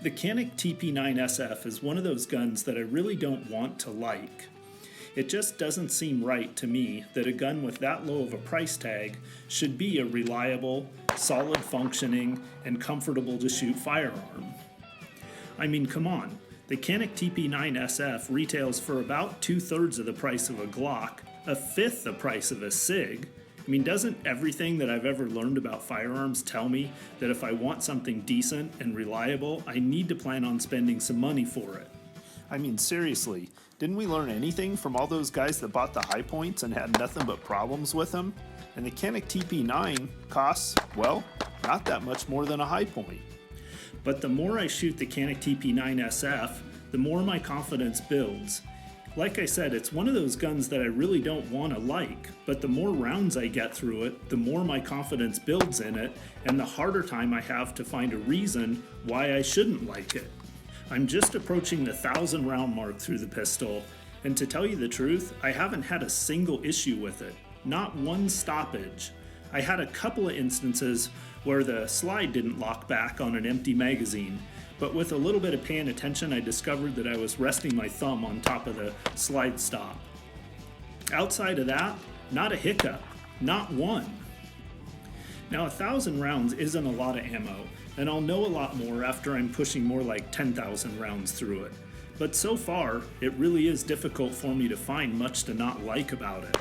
The CANIK TP9SF is one of those guns that I really don't want to like. It just doesn't seem right to me that a gun with that low of a price tag should be a reliable, solid functioning, and comfortable to shoot firearm. I mean, come on, the CANIK TP9SF retails for about 2/3 of the price of a Glock, 1/5 the price of a SIG. I mean, doesn't everything that I've ever learned about firearms tell me that if I want something decent and reliable, I need to plan on spending some money for it? I mean, seriously, didn't we learn anything from all those guys that bought the high points and had nothing but problems with them? And the CANIK TP9 costs, well, not that much more than a high point. But the more I shoot the CANIK TP9SF, the more my confidence builds. Like I said, it's one of those guns that I really don't want to like, but the more rounds I get through it, the more my confidence builds in it, and the harder time I have to find a reason why I shouldn't like it. I'm just approaching the 1,000 round mark through the pistol, and to tell you the truth, I haven't had a single issue with it. Not one stoppage. I had a couple of instances where the slide didn't lock back on an empty magazine, but with a little bit of paying attention, I discovered that I was resting my thumb on top of the slide stop. Outside of that, not a hiccup, not one. Now 1,000 rounds isn't a lot of ammo, and I'll know a lot more after I'm pushing more like 10,000 rounds through it. But so far, it really is difficult for me to find much to not like about it.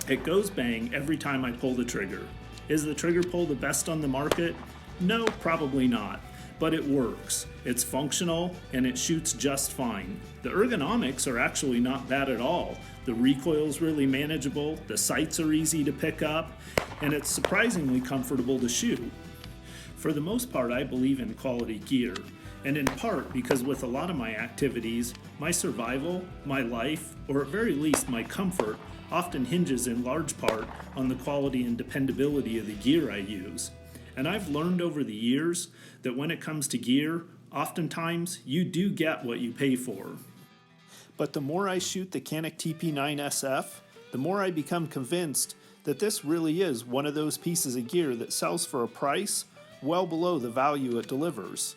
It goes bang every time I pull the trigger. Is the trigger pull the best on the market? No, probably not. But it works. It's functional and it shoots just fine. The ergonomics are actually not bad at all. The recoil's really manageable, the sights are easy to pick up, and it's surprisingly comfortable to shoot. For the most part, I believe in quality gear, and in part because with a lot of my activities, my survival, my life, or at very least my comfort, often hinges in large part on the quality and dependability of the gear I use. And I've learned over the years that when it comes to gear, oftentimes you do get what you pay for. But the more I shoot the CANIK TP9SF, the more I become convinced that this really is one of those pieces of gear that sells for a price well below the value it delivers.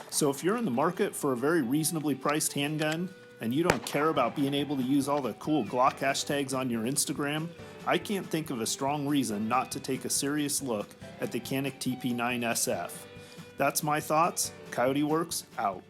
So if you're in the market for a very reasonably priced handgun, and you don't care about being able to use all the cool Glock hashtags on your Instagram, I can't think of a strong reason not to take a serious look at the CANIK TP9SF. That's my thoughts. Coyote Works out.